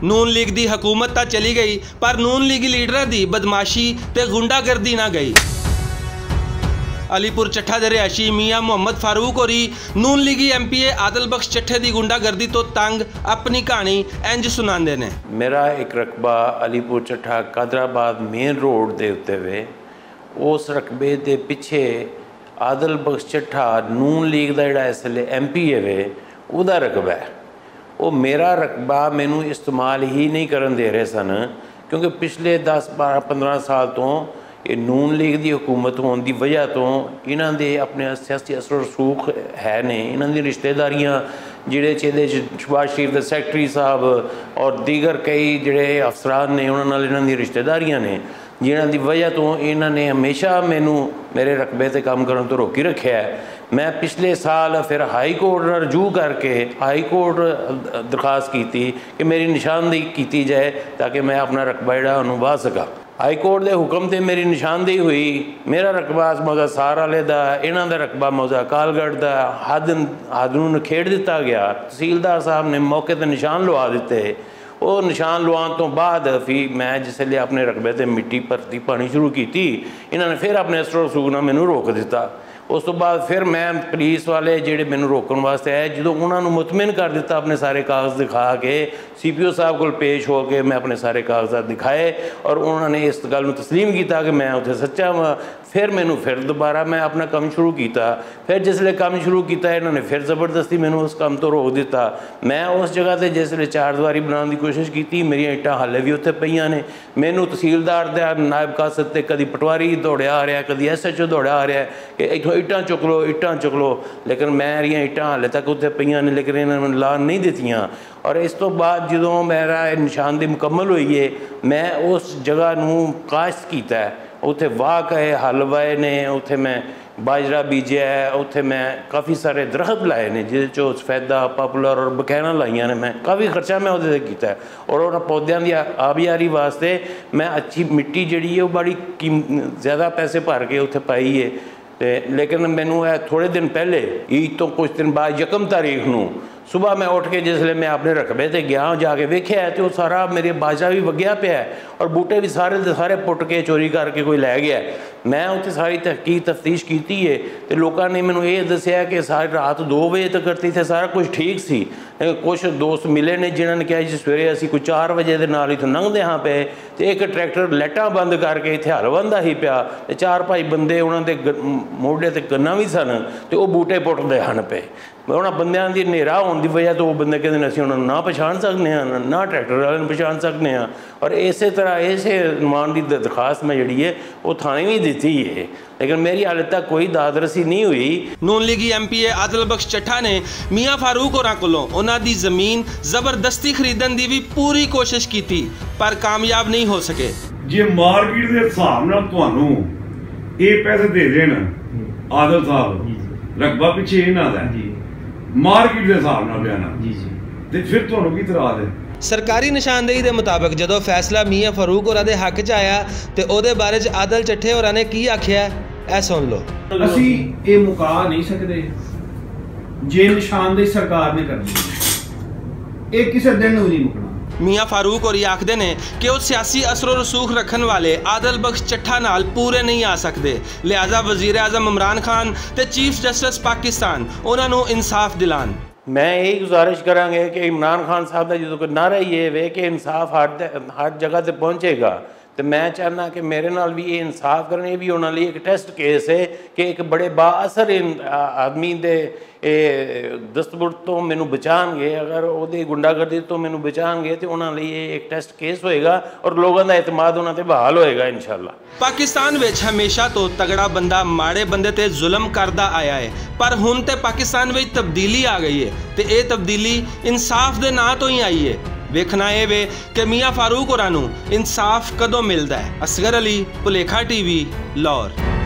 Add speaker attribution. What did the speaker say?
Speaker 1: ਨੂਨ league ਦੀ ਹਕੂਮਤ ਤਾਂ ਚਲੀ ਗਈ, ਪਰ ਨੂਨ ਲੀਗੀ ਲੀਡਰਾਂ ਦੀ ਬਦਮਾਸ਼ੀ ਤੇ ਗੁੰਡਾਗਰਦੀ ਨਾ ਗਈ। अलीपुर चट्ठा दे रिहायशी मियाँ मोहम्मद फारूक होरी नून लीगी MPA आदिल बख्श चट्ठे की गुंडागर्दी तो तंग अपनी कहानी इंज सुनाते ने।
Speaker 2: मेरा एक रकबा अलीपुर चट्ठा कादराबाद मेन रोड के उत्ते वे, उस रकबे के पिछे आदिल बख्श चट्ठा नून लीग का जिहड़ा इसले MPA वे उहदा रकबा है। वो मेरा रकबा मैनू इस्तेमाल ही नहीं करन दे रहे सन, क्योंकि पिछले 10-12-15 साल तो ये नून लीग की हुकूमत होने की वजह तो इन्हां दे अपने सियासी असर रसूख है ने, इन्हां दी रिश्तेदारियाँ जिहड़े चिहदे शहबाज शरीफ के सैकटरी साहब और दीगर कई जिहड़े अफसरान ने उन्हां नाल इन्हां दी रिश्तेदारियाँ ने, जिन्हां दी वजह तो इन्हां ने हमेशा मैनू मेरे रकबे ते काम करन तो रोकी रखा है। मैं पिछले साल फिर हाई कोर्ट रजू करके हाई कोर्ट दरखास्त की थी कि मेरी निशानदेही की जाए ताकि मैं अपना रकबा जिहड़ा उहनूं वाह सका। हाई कोर्ट के हुक्म से मेरी निशानदेही हुई, मेरा रकबा मौजा सार वाले का, इन्हां दा रकबा मौजा कालगढ़ का हद नूं नखेड़ दिता गया। तहसीलदार साहब ने मौके पर निशान लवा दिते। वो निशान लवान तो बाद फिर मैं जिसले अपने रकबे से मिट्टी भरती पानी शुरू की, इन्होंने फिर अपने असर रसूख नाल मैनू रोक दिता। उस तो बाद फिर मैं पुलिस वाले जिहड़े मैनू रोकण वास्ते आए, जो उन्होंने मुतमिन कर दिता अपने सारे कागज़ दिखा के, CPO साहब को पेश हो के मैं अपने सारे कागजात दिखाए और उन्होंने इस गल नूं तस्लीम किया कि मैं उत्थे सच्चा वा। फिर मैनू फिर दोबारा मैं अपना काम शुरू किया। फिर जिसले काम शुरू किया इन्होंने फिर ज़बरदस्ती मैनू उस काम तो रोक दिता। मैं उस जगह पर जिसले 4 दीवारी बनाने की कोशिश की, मेरी ईंटां हाले भी उत्थे पईयां ने। मैनू तहसीलदार दा नायब कासद ते कदी पटवारी दौड़िया आ रहा, कदी SHO दौड़िया आ रहा कि इत्थों ईंटां चुक लो, ईंटां चुक लो, लेकिन मेरियां ईंटां हाले तक उत्थे पईयां ने, लेकिन इन्होंने लान नहीं दित्तियां। और इस तो बाद जो मेरा निशानदेही मुकम्मल हुई है, मैं उस जगह नूं काश्त किया, उत्थे वाह कहे हल वाए ने, उत्थे मैं बाजरा बीजा है, उत्थे मैं काफ़ी सारे दरख्त लाए ने जिस सफेदा पॉपुलर और बकैना लाइया ने। मैं काफ़ी खर्चा मैं उहदे ते कीता और उन्होंने पौधों की आबियारी वास्ते मैं अच्छी मिट्टी जिहड़ी है वो बड़ी ज़्यादा पैसे भर के उत्थे पाई है। लेकिन मैनू थोड़े दिन पहले ईद तो कुछ दिन बाद 1 तारीख नूं सुबह मैं उठ के जिसले मैं अपने रकबे से गया जाके वेख्या तो सारा मेरे बाजा भी वग्या पिया और बूटे भी सारे दे सारे पुट के चोरी करके कोई लै गया। मैं उत्थे सारी तहकीक तफ्तीश की है तो लोगों ने मैनू ये दसिया कि सारी रात 2 बजे तक करती थे, सारा कुछ ठीक सी। कुछ दोस्त मिले ने जिन्होंने कहा जी सवेरे असी कोई 4 बजे के नाल इत्थों लंघदे हाँ पे तो एक ट्रैक्टर लाइटां बंद करके इत्थे हल वंदा ही पिया, 4-5 बंदे उन्होंने मोढे ते गन्ना भी सन तो वह बूटे पुटदे हन पे। उन्होंने बंदियां दी नेरा होने की वजह तो वो बंदे कहते हैं असीं उन्होंने ना पछाण सकते हैं, ना ट्रैक्टर वाले पछाण सकते हैं। और इस तरह इस नुमान की दरखास्त मैं जी है वो थाने भी दी है, लेकिन मेरी हाले तक कोई दादरसी नहीं हुई।
Speaker 1: नून लीगी MPA आदिल बख्श चट्ठा ने मियाँ फारूक होरां कोलों उन्हां दी जमीन जबरदस्ती खरीदण दी भी पूरी कोशिश की थी, पर कामयाब नहीं हो सके।
Speaker 3: जे मार्केट के हिसाब नाल तुहानूं ये पैसे दे देण आदिल साहब, रकबा पिछे इन्हां दा मार्केट के हिसाब नाल बयाना ते फिर तुहानूं की इतराज़ है?
Speaker 1: सरकारी निशानदेही के मुताबिक जदों फैसला मियाँ फारूक होरां दे हक च आया तो उहदे बारे च आदिल चट्ठे होरां ने की आख्या ऐ सुन लो।
Speaker 4: असीं ये मुका नहीं सकते जे निशानदेही सरकार ने करनी है, ये किसी दिन नहीं मुकना।
Speaker 1: मियाँ फारूक होरी आखदे ने कि वो सियासी असरो रसूख रखने वाले आदिल बख्श चट्ठा नाल पूरे नहीं आ सकते, लिहाजा वज़ीर आज़म इमरान खान ते चीफ जस्टिस पाकिस्तान उन्हां नूं इंसाफ दिलान।
Speaker 2: मैं यही गुजारिश करांगे कि इमरान खान साहब का जो नारा ये वे कि इंसाफ हर जगह से पहुँचेगा, तो मैं चाहना कि मेरे नाल भी ये इंसाफ करने भी उन्होंने लिए एक टेस्ट केस है कि एक बड़े बाअसर आदमी दे दस्तबुर तो मैनू बचाएंगे, अगर वो गुंडागर्दी तो मैनू बचाएंगे तो उन्होंने लिए एक टेस्ट केस होएगा और लोगों का एतमाद उन्होंने बहाल होएगा इंशाअल्लाह।
Speaker 1: पाकिस्तान विच हमेशा तो तगड़ा बंदा माड़े बंदे ते जुल्म करदा आया है, पर हुण ते पाकिस्तान विच तब्दीली आ गई है तो ये तब्दीली इंसाफ दे नां तो ही आई है। वेखना ये वे कि मियाँ फारूक होरां नूं इंसाफ कदों मिलदा है। असगर अली, भुलेखा TV, लाहौर।